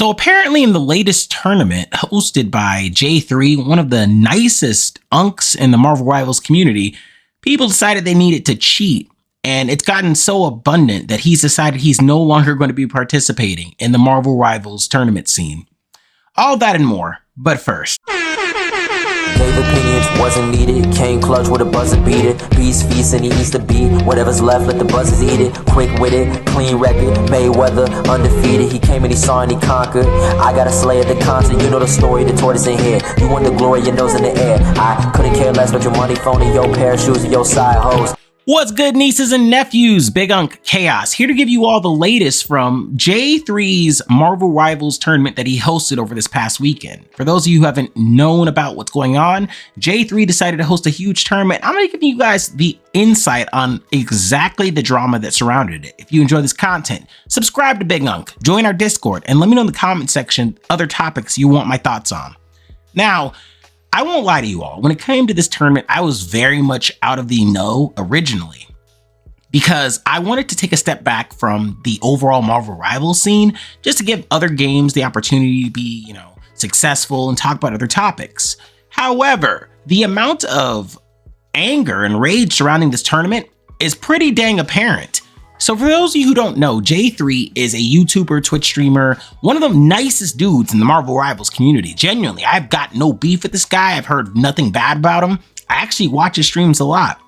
So apparently in the latest tournament hosted by Jay3, one of the nicest unks in the Marvel Rivals community, people decided they needed to cheat. And it's gotten so abundant that he's decided he's no longer going to be participating in the Marvel Rivals tournament scene. All that and more, but first. Gave opinions, wasn't needed. Came clutch with a buzzer beater. Beast feast and he eats the beat. Whatever's left, let the buzzers eat it. Quick with it, clean record. Mayweather, undefeated. He came and he saw and he conquered. I got a slay at the concert. You know the story, the tortoise in here. You want the glory, your nose in the air. I couldn't care less about your money, phone, and your pair of shoes and your side hose. What's good, nieces and nephews? Big Unk Chaos here to give you all the latest from Jay3's Marvel Rivals tournament that he hosted over this past weekend. For those of you who haven't known about what's going on, Jay3 decided to host a huge tournament. I'm going to give you guys the insight on exactly the drama that surrounded it. If you enjoy this content, subscribe to Big Unk, join our Discord, and let me know in the comment section other topics you want my thoughts on. Now, I won't lie to you all, when it came to this tournament, I was very much out of the know originally because I wanted to take a step back from the overall Marvel Rivals scene just to give other games the opportunity to be, successful and talk about other topics. However, the amount of anger and rage surrounding this tournament is pretty dang apparent. So for those of you who don't know, Jay3 is a YouTuber, Twitch streamer, one of the nicest dudes in the Marvel Rivals community. Genuinely, I've got no beef with this guy. I've heard nothing bad about him. I actually watch his streams a lot.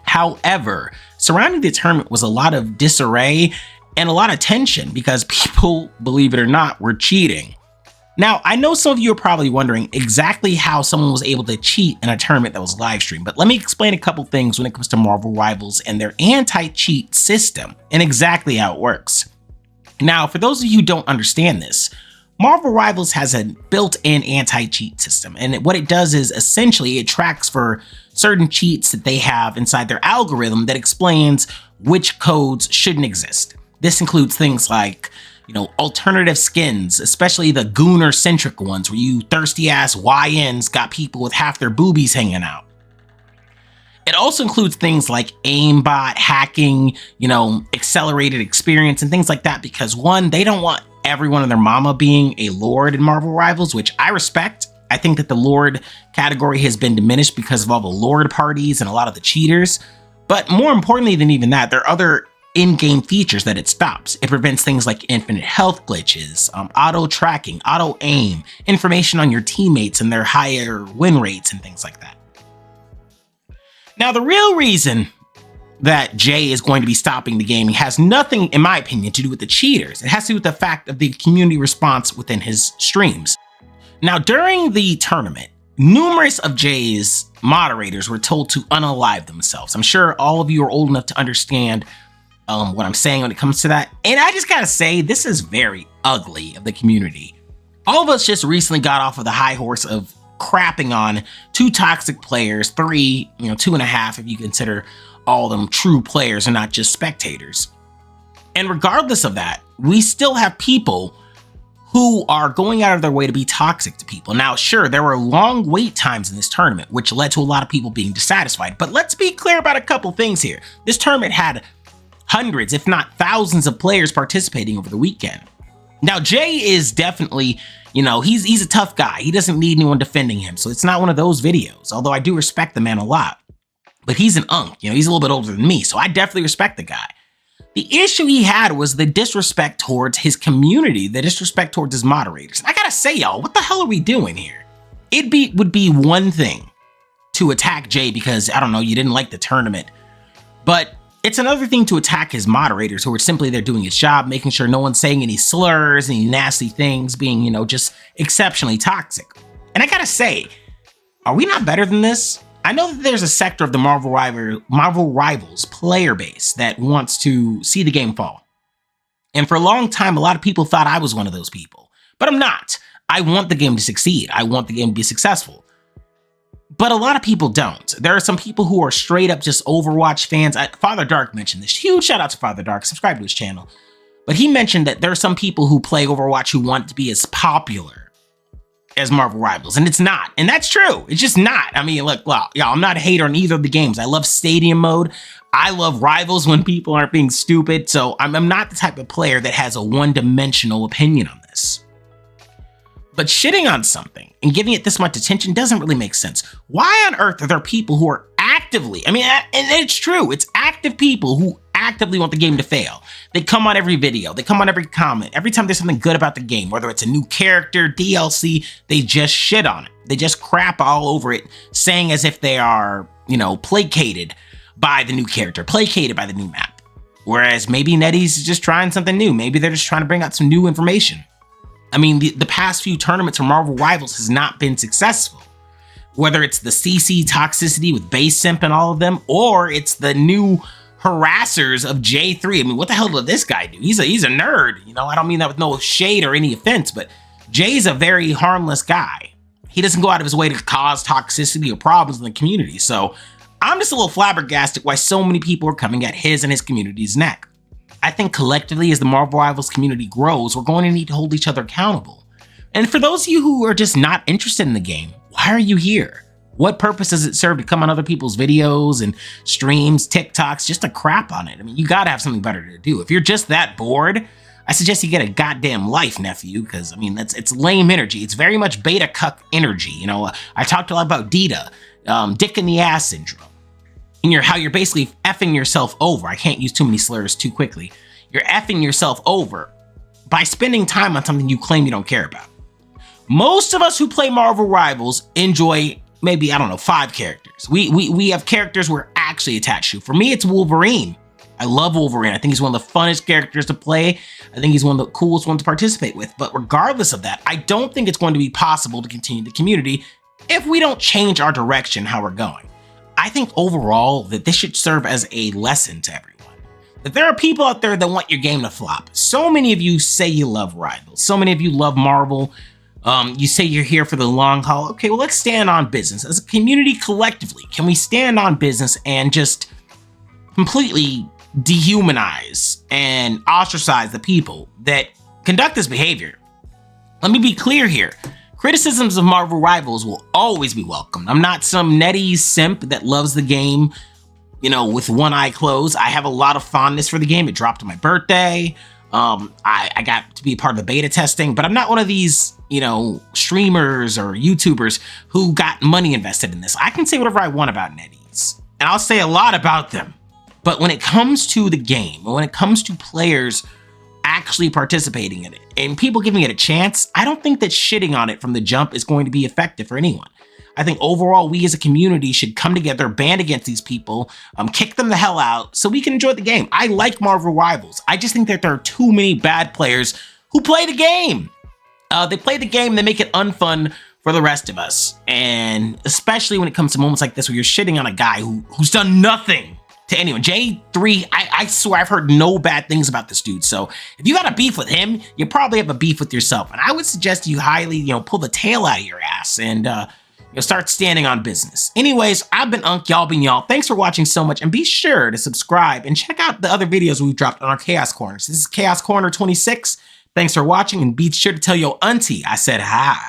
However, surrounding the tournament was a lot of disarray and a lot of tension because people, believe it or not, were cheating. Now, I know some of you are probably wondering exactly how someone was able to cheat in a tournament that was live streamed, but let me explain a couple things when it comes to Marvel Rivals and their anti-cheat system and exactly how it works. Now, for those of you who don't understand this, Marvel Rivals has a built-in anti-cheat system, and what it does is essentially it tracks for certain cheats that they have inside their algorithm that explains which codes shouldn't exist. This includes things like alternative skins, especially the gooner-centric ones where you thirsty-ass YNs got people with half their boobies hanging out. It also includes things like aimbot, hacking, accelerated experience and things like that because one, they don't want everyone and their mama being a Lord in Marvel Rivals, which I respect. I think that the Lord category has been diminished because of all the Lord parties and a lot of the cheaters. But more importantly than even that, there are other in-game features that it stops. It prevents things like infinite health glitches, auto tracking, auto aim, information on your teammates and their higher win rates and things like that. Now, the real reason that Jay is going to be stopping the gaming has nothing, in my opinion, to do with the cheaters. It has to do with the fact of the community response within his streams. Now, during the tournament, numerous of Jay's moderators were told to unalive themselves. I'm sure all of you are old enough to understand what I'm saying when it comes to that. And I just gotta say, this is very ugly of the community. All of us just recently got off of the high horse of crapping on 2 toxic players, 3, 2.5 if you consider all of them true players and not just spectators. And regardless of that, we still have people who are going out of their way to be toxic to people. Now, sure, there were long wait times in this tournament, which led to a lot of people being dissatisfied. But let's be clear about a couple things here. This tournament had hundreds, if not thousands of players participating over the weekend. Now, Jay is definitely, he's a tough guy. He doesn't need anyone defending him. So it's not one of those videos, although I do respect the man a lot. But he's an unk, he's a little bit older than me. So I definitely respect the guy. The issue he had was the disrespect towards his community, the disrespect towards his moderators. And I gotta say, y'all, what the hell are we doing here? Would be one thing to attack Jay because, I don't know, you didn't like the tournament. But it's another thing to attack his moderators who are simply there doing his job, making sure no one's saying any slurs, any nasty things, being, just exceptionally toxic. And I gotta say, are we not better than this? I know that there's a sector of the Marvel Rivals player base that wants to see the game fall. And for a long time, a lot of people thought I was one of those people, but I'm not. I want the game to succeed. I want the game to be successful. But a lot of people don't. There are some people who are straight up just Overwatch fans. Father Dark mentioned this. Huge shout out to Father Dark. Subscribe to his channel. But he mentioned that there are some people who play Overwatch who want to be as popular as Marvel Rivals, and it's not. And that's true. It's just not. I mean, look, well, yeah, I'm not a hater on either of the games. I love Stadium mode. I love Rivals when people aren't being stupid. So I'm not the type of player that has a one-dimensional opinion on this. But shitting on something and giving it this much attention doesn't really make sense. Why on earth are there people who are actively, and it's true, it's active people who actively want the game to fail. They come on every video, they come on every comment, every time there's something good about the game, whether it's a new character, DLC, they just shit on it. They just crap all over it, saying as if they are, placated by the new character, placated by the new map. Whereas maybe NetEase is just trying something new. Maybe they're just trying to bring out some new information. I mean, the past few tournaments for Marvel Rivals has not been successful. Whether it's the CC toxicity with base simp and all of them, or it's the new harassers of Jay3. I mean, what the hell did this guy do? He's a nerd. I don't mean that with no shade or any offense, but Jay's a very harmless guy. He doesn't go out of his way to cause toxicity or problems in the community. So I'm just a little flabbergasted why so many people are coming at his and his community's neck. I think collectively, as the Marvel Rivals community grows, we're going to need to hold each other accountable. And for those of you who are just not interested in the game, why are you here? What purpose does it serve to come on other people's videos and streams, TikToks, just to crap on it? I mean, you gotta have something better to do. If you're just that bored, I suggest you get a goddamn life, nephew, because it's lame energy. It's very much beta cuck energy. I talked a lot about DITA, dick in the ass syndrome. And how you're basically effing yourself over. I can't use too many slurs too quickly. You're effing yourself over by spending time on something you claim you don't care about. Most of us who play Marvel Rivals enjoy maybe, 5 characters. We have characters we're actually attached to. For me, it's Wolverine. I love Wolverine. I think he's one of the funnest characters to play. I think he's one of the coolest ones to participate with. But regardless of that, I don't think it's going to be possible to continue the community if we don't change our direction, how we're going. I think overall that this should serve as a lesson to everyone. That there are people out there that want your game to flop. So many of you say you love Rivals. So many of you love Marvel. You say you're here for the long haul. Okay, well, let's stand on business. As a community collectively, can we stand on business and just completely dehumanize and ostracize the people that conduct this behavior? Let me be clear here. Criticisms of Marvel Rivals will always be welcomed. I'm not some NetEase simp that loves the game, with one eye closed. I have a lot of fondness for the game. It dropped on my birthday. I got to be part of the beta testing, but I'm not one of these, streamers or YouTubers who got money invested in this. I can say whatever I want about NetEase, and I'll say a lot about them. But when it comes to the game, when it comes to players actually participating in it and people giving it a chance, I don't think that shitting on it from the jump is going to be effective for anyone. I think overall, we as a community should come together, band against these people, kick them the hell out so we can enjoy the game. I like Marvel Rivals. I just think that there are too many bad players who play the game. They play the game, they make it unfun for the rest of us. And especially when it comes to moments like this where you're shitting on a guy who's done nothing to anyone. Jay3, I swear I've heard no bad things about this dude. So if you got a beef with him, you probably have a beef with yourself. And I would suggest you highly, pull the tail out of your ass and start standing on business. Anyways, I've been Unk, y'all been y'all. Thanks for watching so much, and be sure to subscribe and check out the other videos we've dropped on our Chaos Corners. This is Chaos Corner 26. Thanks for watching, and be sure to tell your auntie I said hi.